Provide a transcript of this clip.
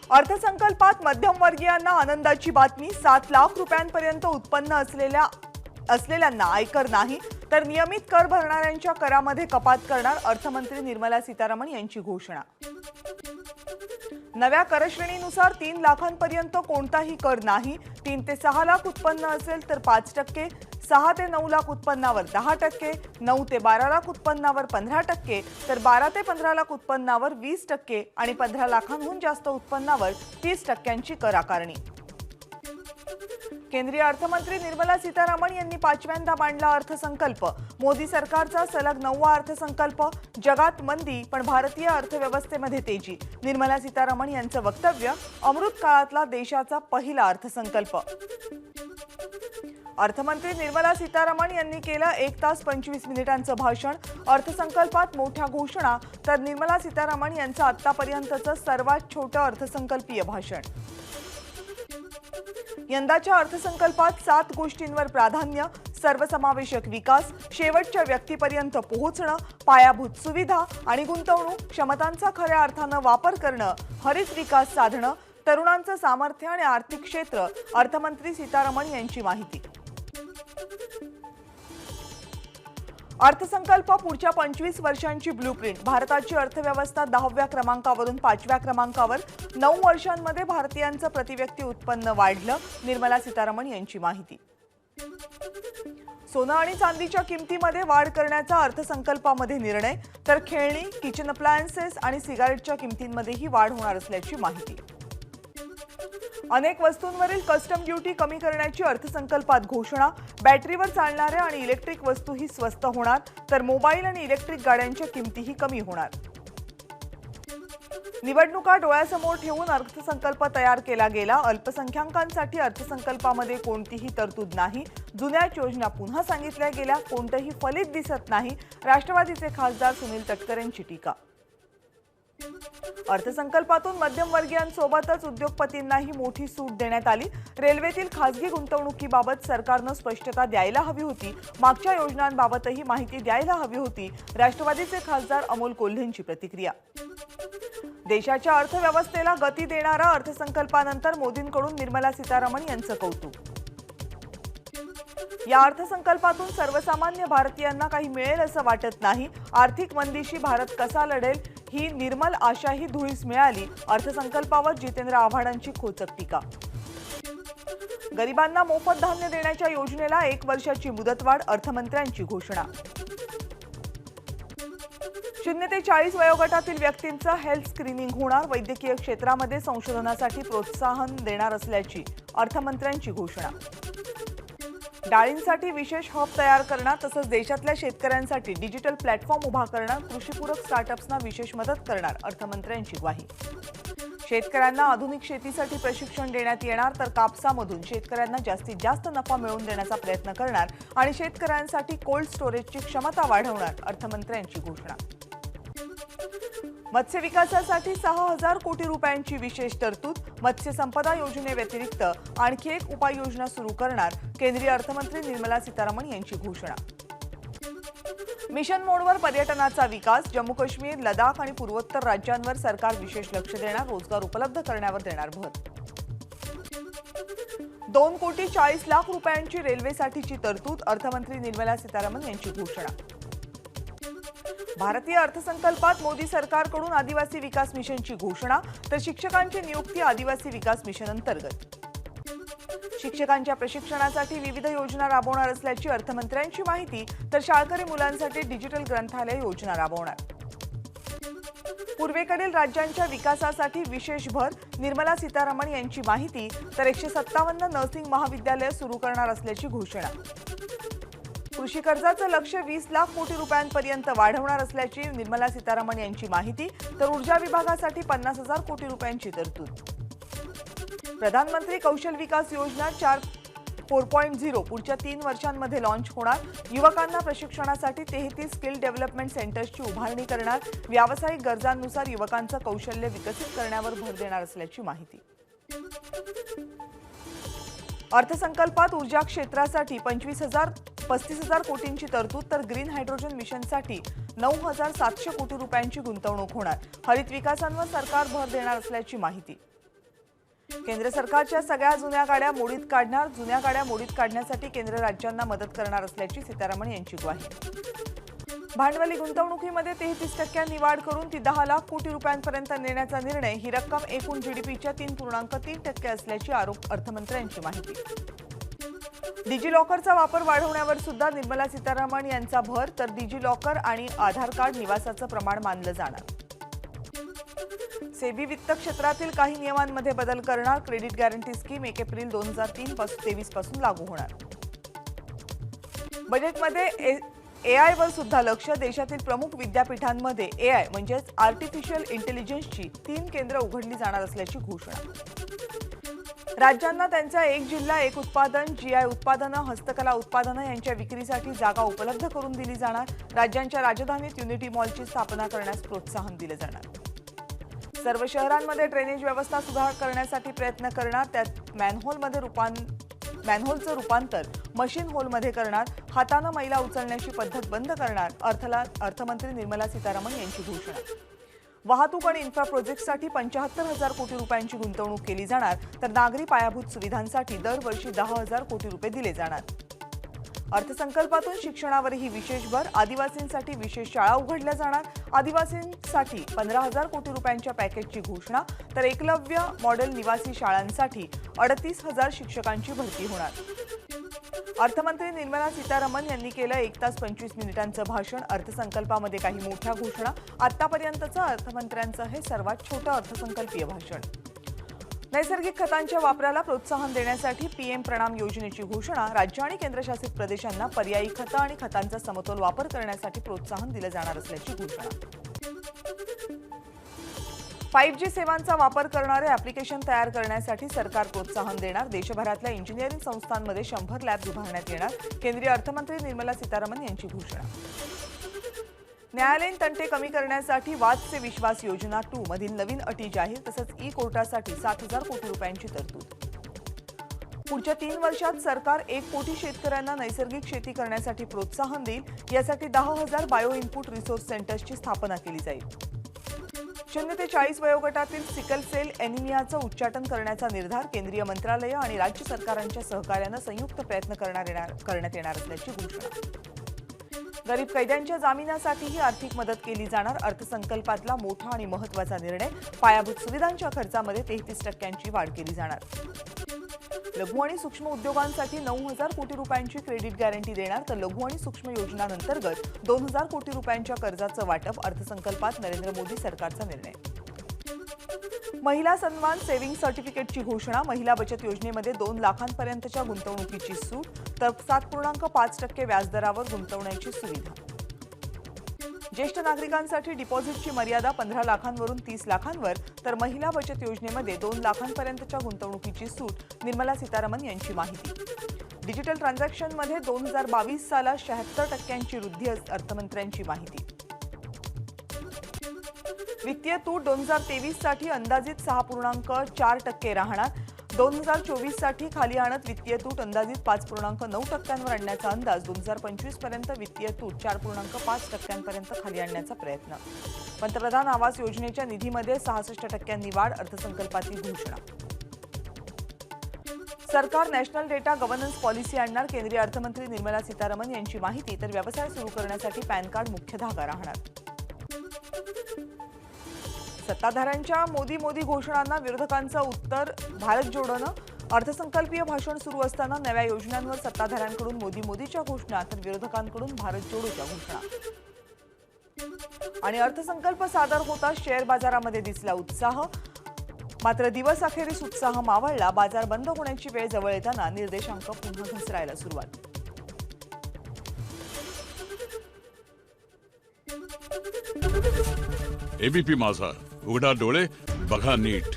अर्थसंकल्पात मध्यमवर्गीयांना आनंदाची बातमी। 7 लाख रुपयांपर्यंत उत्पन्न असलेल्यांना आयकर नाही तर नियमित कर भरणाऱ्यांच्या करामध्ये कपात करणार अर्थमंत्री निर्मला सीतारामन यांची घोषणा। नव्या करश्रेणीनुसार 3 लाखांपर्यंत कोणताही कर नाही। 3 ते 6 लाख उत्पन्न असेल तर 5%, 6 ते 9 लाख उत्पन्नावर 10%, 9 ते 12 लाख उत्पन्नावर 15%, तर 12 ते 15 लाख उत्पन्नावर 20% आणि 15 लाखांहून जास्त उत्पन्नावर 30% कर आकारणी। केंद्रीय अर्थमंत्री निर्मला सीतारामन यांनी 5व्यांदा मांडला अर्थसंकल्प। मोदी सरकारचा सलग 9वा अर्थसंकल्प। जगात मंदी पण भारतीय अर्थव्यवस्थेमध्ये तेजी। निर्मला सीतारामन यांचं वक्तव्य, अमृत काळातला देशाचा पहिला अर्थसंकल्प। अर्थमंत्री निर्मला सीतारामन यांनी केलं 1 तास 25 मिनिटांचं भाषण। अर्थसंकल्पात मोठ्या घोषणा तर निर्मला सीतारामन यांचं आतापर्यंतचं सर्वात छोटं अर्थसंकल्पीय भाषण। यंदाच्या अर्थसंकल्पात 7 गोष्टींवर प्राधान्य। सर्वसमावेशक विकास, शेवटच्या व्यक्तीपर्यंत पोहोचणं, पायाभूत सुविधा आणि गुंतवणूक क्षमतांचा खऱ्या अर्थानं वापर करणं, हरित विकास साधणं, तरुणांचं सामर्थ्य आणि आर्थिक क्षेत्र। अर्थमंत्री सीतारामन यांची माहिती। अर्थसंकल्प पुढच्या 25 वर्षांची ब्लूप्रिंट। भारताची अर्थव्यवस्था 10व्या क्रमांकावरून 5व्या क्रमांकावर। 9 वर्षांमध्ये भारतीयांचं प्रतिव्यक्ती उत्पन्न वाढलं। निर्मला सीतारामन यांची माहिती। सोनं आणि चांदीच्या किमतीमध्ये वाढ करण्याचा अर्थसंकल्पामध्ये निर्णय, तर खेळणी, किचन अप्लायन्सेस आणि सिगारेटच्या किमतींमध्येही वाढ होणार असल्याची माहिती। अनेक वस्तूंवरील कस्टम ड्युटी कमी करण्याची अर्थसंकल्पात घोषणा। बॅटरीवर चालणाऱ्या आणि इलेक्ट्रिक वस्तूही स्वस्त होणार, तर मोबाईल आणि इलेक्ट्रिक गाड्यांच्या किमतीही कमी होणार। निवडणुका डोळ्यासमोर ठेवून अर्थसंकल्प तयार केला गेला। अल्पसंख्याकांसाठी अर्थसंकल्पामध्ये कोणतीही तरतूद नाही। जुन्याच योजना पुन्हा सांगितल्या गेल्या, कोणतेही फलित दिसत नाही। राष्ट्रवादीचे खासदार सुनील तटकरे यांची टीका। अर्थसंकल्पातून मध्यमवर्गीयांसोबतच उद्योगपतींनाही मोठी सूट देण्यात आली। रेल्वेतील खासगी गुंतवणुकीबाबत सरकारनं स्पष्टता द्यायला हवी होती। मागच्या योजनांबाबतही माहिती द्यायला हवी होती। राष्ट्रवादीचे खासदार अमोल कोल्हेंची प्रतिक्रिया। देशाच्या अर्थव्यवस्थेला गती देणारा अर्थसंकल्पानंतर मोदींकडून निर्मला सीतारामन यांचं कौतुक। या अर्थसंकल्पातून सर्वसामान्य भारतीयांना काही मिळेल असं वाटत नाही। आर्थिक मंदीशी भारत कसा लढेल ही निर्मल आशाही धुळीस मिळाली। अर्थसंकल्पावर जितेंद्र आव्हाडांची खोचक टीका। गरिबांना मोफत धान्य देण्याच्या योजनेला 1 वर्षाची मुदतवाढ। अर्थमंत्र्यांची घोषणा। 0 ते 40 वयोगटातील व्यक्तींचं हेल्थ स्क्रीनिंग होणार। वैद्यकीय क्षेत्रामध्ये संशोधनासाठी प्रोत्साहन देणार असल्याची अर्थमंत्र्यांची घोषणा। डाळींसाठी विशेष हब तयार करणार, तसंच देशातल्या शेतकऱ्यांसाठी डिजिटल प्लॅटफॉर्म उभा करणार। कृषीपूरक स्टार्टअप्सना विशेष मदत करणार। अर्थमंत्र्यांची ग्वाही। शेतकऱ्यांना आधुनिक शेतीसाठी प्रशिक्षण देण्यात येणार, तर कापसामधून शेतकऱ्यांना जास्तीत जास्त नफा मिळवून देण्याचा प्रयत्न करणार आणि शेतकऱ्यांसाठी कोल्ड स्टोरेजची क्षमता वाढवणार। अर्थमंत्र्यांची घोषणा। मत्स्य विकासासाठी 6000 कोटी रुपयांची विशेष तरतूद। मत्स्य संपदा योजनेव्यतिरिक्त आणखी एक उपाययोजना सुरू करणार। केंद्रीय अर्थमंत्री निर्मला सीतारामन यांची घोषणा। मिशन मोडवर पर्यटनाचा विकास। जम्मू काश्मीर, लडाख आणि पूर्वोत्तर राज्यांवर सरकार विशेष लक्ष देणार। रोजगार उपलब्ध करण्यावर देणार भर। 2,40,00,000 रुपयांची रेल्वेसाठीची तरतूद। अर्थमंत्री निर्मला सीतारामन यांची घोषणा। भारतीय अर्थसंकल्पात मोदी सरकारकडून आदिवासी विकास मिशनची घोषणा, तर शिक्षकांची नियुक्ती आदिवासी विकास मिशन अंतर्गत। शिक्षकांच्या प्रशिक्षणासाठी विविध योजना राबवणार असल्याची अर्थमंत्र्यांची माहिती, तर शाळकरी मुलांसाठी डिजिटल ग्रंथालय योजना राबवणार। पूर्वेकडील राज्यांच्या विकासासाठी विशेष भर। निर्मला सीतारामन यांची माहिती, तर 157 नर्सिंग महाविद्यालय सुरू करणार असल्याची घोषणा। कृषी कर्जाचं लक्ष्य 20 लाख कोटी रुपयांपर्यंत वाढवणार असल्याची निर्मला सीतारामन यांची माहिती, तर ऊर्जा विभागासाठी 50,000 कोटी रुपयांची तरतूद। प्रधानमंत्री कौशल विकास योजना 4.0 पुढच्या 3 वर्षांमध्ये लॉन्च होणार। युवकांना प्रशिक्षणासाठी 33 स्किल डेव्हलपमेंट सेंटर्सची उभारणी करणार। व्यावसायिक गरजांनुसार युवकांचं कौशल्य विकसित करण्यावर भर देणार असल्याची माहिती। अर्थसंकल्पात ऊर्जा क्षेत्रासाठी 35,000 कोटींची तरतूद, तर ग्रीन हायड्रोजन मिशनसाठी 9,700 कोटी रुपयांची गुंतवणूक होणार। हरित विकासांवर सरकार भर देणार असल्याची माहिती। केंद्र सरकारच्या सगळ्या जुन्या गाड्या मोडीत काढणार. जुन्या गाड्या मोडीत काढण्यासाठी केंद्र राज्यांना मदत करणार असल्याची सीतारामन यांची ग्वाही. भांडवली गुंतवणुकीमध्ये 33% वाढ करून ती 10 लाख कोटी रुपयांपर्यंत नेण्याचा निर्णय. ही रक्कम एकूण जीडीपीच्या 3.3% असल्याची अर्थमंत्र्यांची माहिती. डिजिलॉकरचा वापर वाढवण्यावर सुद्धा निर्मला सीतारामन यांचा भर. तर डिजिलॉकर आणि आधार कार्ड निवासाचं प्रमाण मानलं जाणार. सेबी वित्त क्षेत्रातील काही नियमांमध्ये बदल करणार. क्रेडिट गॅरंटी स्कीम 1 एप्रिल 2023 पासून लागू होणार. बजेटमध्ये एआय वर सुद्धा लक्ष. देशातील प्रमुख विद्यापीठांमध्ये एआय म्हणजेच आर्टिफिशियल इंटेलिजन्सची 3 केंद्र उघडली जाणार असल्याची घोषणा. राज्यांना त्यांचा एक जिल्हा एक उत्पादन, जीआय उत्पादनं, हस्तकला उत्पादनं यांच्या विक्रीसाठी जागा उपलब्ध करून दिली जाणार. राज्यांच्या राजधानीत युनिटी मॉलची स्थापना करण्यास प्रोत्साहन दिले जाणार. सर्व शहरांमध्ये ड्रेनेज व्यवस्था सुधार करण्यासाठी प्रयत्न करणार. त्यात मॅनहोलचं रूपांतर मशीन होलमध्ये करणार. हातानं मैला उचलण्याची पद्धत बंद करणार. अर्थमंत्री निर्मला सीतारामन यांची घोषणा. वाहतूक आणि इन्फ्रा प्रोजेक्टसाठी 75,000 कोटी रुपयांची गुंतवणूक केली जाणार. तर नागरी पायाभूत सुविधांसाठी दरवर्षी 10,000 कोटी रुपये दिले जाणार. अर्थसंकल्पातून शिक्षणावरही विशेष भर. आदिवासींसाठी विशेष शाळा उघडल्या जाणार. आदिवासींसाठी 15,000 कोटी रुपयांच्या पॅकेजची घोषणा. तर एकलव्य मॉडेल निवासी शाळांसाठी 38,000 शिक्षकांची भरती होणार. अर्थमंत्री निर्मला सीतारामन यांनी केलं 1 तास 25 मिनिटांचं भाषण. अर्थसंकल्पामध्ये काही मोठ्या घोषणा. आतापर्यंतचं अर्थमंत्र्यांचं हे सर्वात छोटं अर्थसंकल्पीय भाषण. नैसर्गिक खतांच्या वापराला प्रोत्साहन देण्यासाठी पीएम प्रणाम योजनेची घोषणा. राज्य आणि केंद्रशासित प्रदेशांना पर्यायी खतं आणि खतांचा समतोल वापर करण्यासाठी प्रोत्साहन दिलं जाणार असल्याची घोषणा. 5G सेवांचा वापर करणारे ॲप्लिकेशन तयार करण्यासाठी सरकार प्रोत्साहन देणार. देशभरातल्या इंजिनिअरिंग संस्थांमध्ये 100 लॅब उभारण्यात येणार. केंद्रीय अर्थमंत्री निर्मला सीतारामन यांची घोषणा. न्यायालयीन तंटे कमी करण्यासाठी वाद से विश्वास योजना 2 मधील नवीन अटी जाहीर. तसंच ई-कोर्टासाठी 7,000 कोटी रुपयांची तरतूद. पुढच्या 3 वर्षात सरकार 1 कोटी शेतकऱ्यांना नैसर्गिक शेती करण्यासाठी प्रोत्साहन देईल. यासाठी 10,000 बायो इनपुट रिसोर्स सेंटर्सची स्थापना केली जाईल. 0 ते 40 वयोगटातील सिकल सेल एनिमियाचं उच्चाटन करण्याचा निर्धार. केंद्रीय मंत्रालय आणि राज्य सरकारांच्या सहकार्यानं संयुक्त प्रयत्न करण्यात येणार असल्याची घोषणा. गरीब कैद्यांच्या जामिनासाठीही आर्थिक मदत केली जाणार. अर्थसंकल्पातला मोठा आणि महत्त्वाचा निर्णय. पायाभूत सुविधांच्या खर्चामध्ये 33% वाढ केली जाणार. लघु आणि सूक्ष्म उद्योगांसाठी 9,000 कोटी रुपयांची क्रेडिट गॅरंटी देणार. तर लघु आणि सूक्ष्म योजनांअंतर्गत 2,000 कोटी रुपयांच्या कर्जाचं वाटप. अर्थसंकल्पात नरेंद्र मोदी सरकारचा निर्णय. महिला सन्मान सेव्हिंग सर्टिफिकेटची घोषणा. महिला बचत योजनेमध्ये 2 लाखांपर्यंतच्या गुंतवणुकीची सूट. तर 7.5% व्याजदरावर गुंतवण्याची सुविधा. ज्येष्ठ नागरिकांसाठी डिपॉझिटची मर्यादा 15 लाखांवरून 30 लाखांवर. तर महिला बचत योजनेमध्ये 2 लाखांपर्यंतच्या गुंतवणुकीची सूट. निर्मला सीतारामन यांची माहिती. डिजिटल ट्रान्झॅक्शनमध्ये 2022 सालात 76% वृद्धी. अर्थमंत्र्यांची माहिती. वित्तीय तूट 2023 साठी अंदाजित 6.4% राहणार. 2024 साठी खाली आणत वित्तीय तूट अंदाजित 5.9% आणण्याचा अंदाज. 2025 पर्यंत वित्तीय तूट 4.5% खाली आणण्याचा प्रयत्न. पंतप्रधान आवास योजनेच्या निधीमध्ये 66% वाढ. अर्थसंकल्पातील घोषणा. सरकार नॅशनल डेटा गव्हर्नन्स पॉलिसी आणणार. केंद्रीय अर्थमंत्री निर्मला सीतारामन यांची माहिती. तर व्यवसाय सुरू करण्यासाठी पॅन कार्ड मुख्य धागा राहणार. सत्ताधाऱ्यांच्या मोदी घोषणांना विरोधकांचं उत्तर. भारत जोडोनं. अर्थसंकल्पीय भाषण सुरू असताना नव्या योजनांवर सत्ताधाऱ्यांकडून मोदीच्या घोषणा. तर विरोधकांकडून भारत जोडोच्या घोषणा. आणि अर्थसंकल्प सादर होताच शेअर बाजारामध्ये दिसला उत्साह. मात्र दिवस अखेरीस उत्साह मावळला. बाजार बंद होण्याची वेळ जवळ येताना निर्देशांक पुन्हा घसरायला सुरुवात. एबीपी माझा, उघडा डोळे बघा नीट.